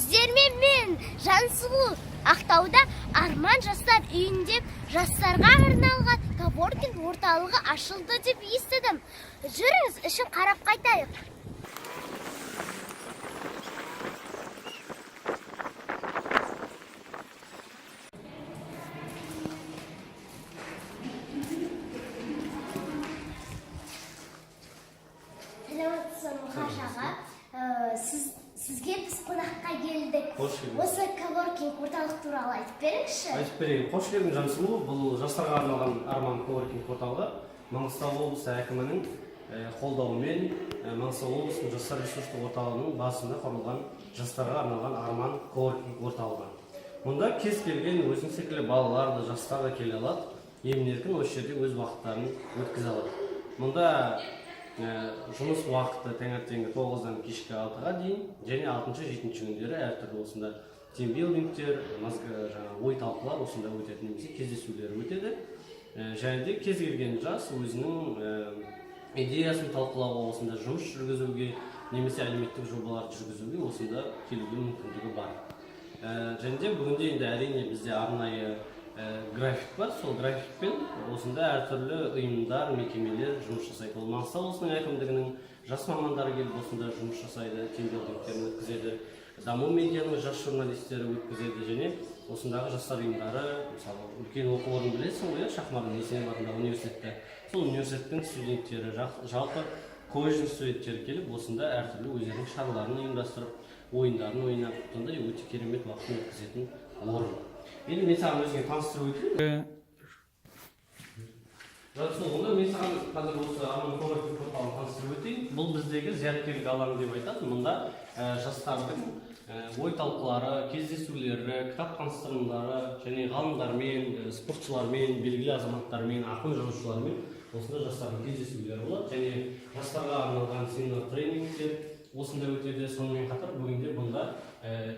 сіздермен мен Жансұлу. Ақтауда Арман жастар үйінде жастарға арналған коворкинг орталығы ашылды деп естідім. Жүріңіз, ішін қарап қайтайық. Сізге біз қонаққа келдік. Осы коворкинг орталық туралы айтып беріңізші. Айтып берейін. Қош келдің Жансұлу. Бұл жастарға арналған Арман коворкинг орталығы Маңғыстау облысы әкімінің қолдауымен Маңғыстау облысының жастар ресурстық орталығының басында құрылған жастарға арналған Арман коворкинг орталығы. Мұнда кез келген өзің секілді балалар да жастар да келе алады. Емін-еркін осы жерде өз уақыттарын өткізе алады. Мұнда жұмыс уақыты таңертеңгі 9-дан кешкі 6-ға дейін және 6-7 күндері әртүрлі осында тимбилдингтер, ой талқылар осында өтеді, немесе кездесулер өтеді. Және де кез келген жас өзінің идеясын талқылауға, осында жұмыс жүргізуге, немесе әлеуметтік жобалар жүргізуге осында келуге мүмкіндігі бар. Және де бүгінде енді әрине бізде арнайы график бар, сол графикпен осында әртүрлі ұйымдар, мекемелер жұмыс жасайды. Ол Маңғыстау облысының әкімдігінің жас мамандары келіп осында жұмыс жасайды, тимбилдингтерін өткізеді, даму медианың жас журналистері өткізеді және осындағы жастар ұйымдары, мысалы үлкен оқу орнын білесің ғой, Шахмардан Есенов атындағы университетте, сол университеттің студенттері, жалпы колледждің студенттері келіп осында әртүрлі өздерінің шараларын ұйымдастырып, ойындарын ойнап, сондай өте керемет уақытын өткізетін орын. Енді мен саған өзіңе таныстырып өтейін. Онда мен саған қазір осы Арман коворкинг орталығын таныстырып өтейін. Бұл біздегі зияткерлік алаңы деп айтады. Мұнда жастардың ой талқылары, кездесулері, кітап таныстырымдары және ғалымдармен, спортшылармен, белгілі азаматтармен, ақын жазушылармен осында жастардың кездесулері болады. Және жастарға арналған семинар тренингтер осында өтеді. Сонымен қатар бүгінде бұнда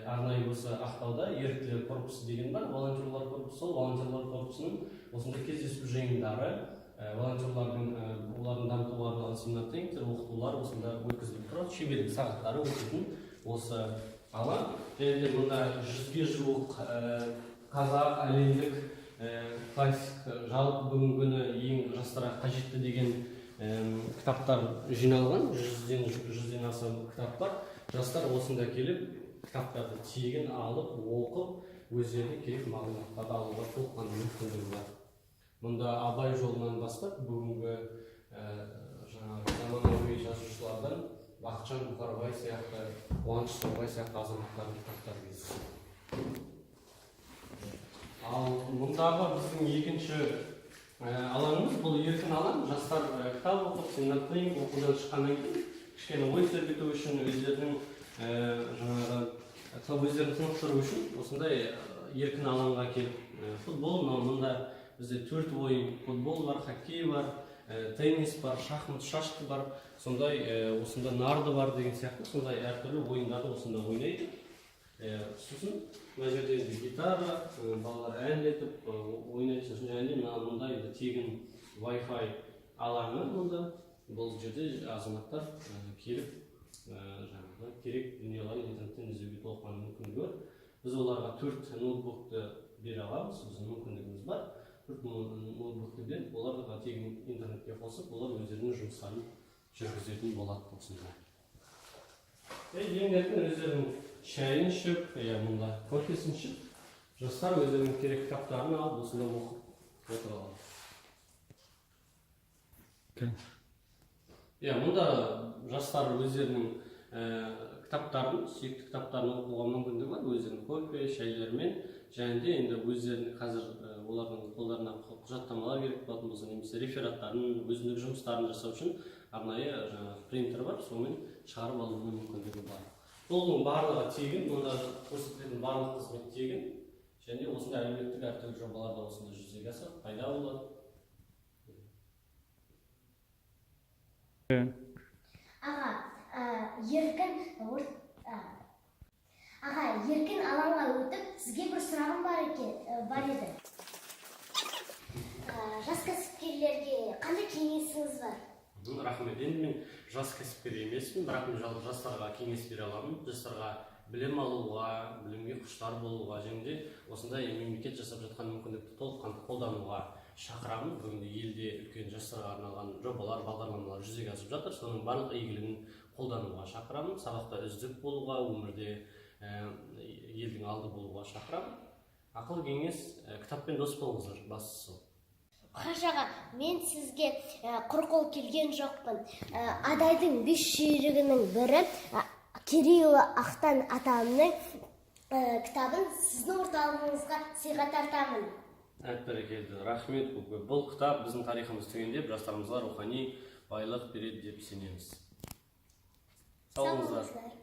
арнайы осы Ақтауда еріктілер корпусы деген бар, волонтерлар корпусы. Сол волонтерлар корпусының осында кездесу жиындары, волонтерлардың олардың дамытуға арналған семинар тренингтер, оқытулар осында өткізіліп тұрады. Шеберлік сағаттары өтетін осы алаң. Және де мұнда 100-ге жуық қазақ, әлемдік классик, жалпы бүгінгі күні ең жастарға қажетті деген кітаптар жиналған. 100-ден аса кітап бар. Жастар осында келіп кітаптарды тегін алып, оқып, өздеріне керек мағлұматтарды алуға толыққанды мүмкіндігі бар. Мұнда Абай жолынан бастап бүгінгі заманауи жазушылардан Бақытжан Бұқарбай сияқты, Қуаныш Сарбай сияқты азаматтардың кітаптары кездеседі. Ал мұндағы біздің екінші алаңымыз бұл еркін алаң. Жастар кітап оқып, семинар тренинг оқудан шыққаннан кейін кішкене ой серпілту үшін, өздерінің тынықтыру үшін осындай еркін алаңға келіп, футбол, мұнда бізде 4 ойын, футбол бар, хоккей бар, теннис бар, шахмат, шашки бар, сондай осында нарды бар деген сияқты, сондай әртүрлі ойындарды осында ойнайды. Сосын мына жерде гитара, балалар әндетіп ойнайды. Сосын және мұнда тегін Wi-Fi алаңы, мұнда бұл жерде азаматтар келіп керек дүниеларын интернеттен іздеуге толыққанды мүмкіндігі бар. Біз оларға 4 ноутбукты бере аламыз, біздің мүмкіндігіміз бар. 4 ноутбукты беріп, оларға тегін интернетке қосып, олар өздерінің жұмыстарын жүргізетін болады осында. Ең еркін өздерінің шайын ішіп, мұнда кофесін ішіп, жастар өздерінің керек кітаптарын алып, осында оқып отыра алады. Мұнда жастар өздерінің кітаптарын, сүйікті кітаптарын оқуға мүмкіндігі бар, өздерінің кофе, шайлармен, және де енді өздерінің қазір олардың қолдарына құжаттамалар керек болатын болса, немесе рефераттарын, өзіндік жұмыстарын жасау үшін арнайы принтер бар, сонымен шығарып алуына мүмкіндігі бар. Бұның барлығы тегін, мұнда көрсетілетін барлық қызмет тегін, және осында әлеуметтік әртүрлі жобаларда осында жүзеге асады, пайда болады. Еркін алаңға өтіп, сізге бір сұрағым бар еді. Жас кәсіпкерлерге қандай кеңесіңіз бар? Рахмет. Енді мен жас кәсіпкер емеспін, бірақ мен жастарға кеңес бере аламын. Жастарға білім алуға, білімге құштар болуға және де осындай мемлекет жасап жатқан мүмкіндікті толыққанды қолдануға шақырамын. Бүгінде елде үлкен жастарға арналған жобалар, бағдарламалар жүзеге асып жатыр. Соның барлық игілігін қолдануға шақырамын. Сабақта үздік болуға, өмірде елдің алды болуға шақырамын. Ақыл кеңес, кітаппен дос болыңыздар, бастысы сол. Қажаға, мен сізге құр қол келген жоқпын. Адайдың 5 жүйрігінің бірі Керейұлы Ақтан атамның кітабын сіздің орталығыңызға сыйға тартамын. Бәрекелді, рахмет. Бұл кітап біздің тарихымызды түгендеп, жастарымызға рухани байлық береді деп сенеміз. Сау болыңыздар.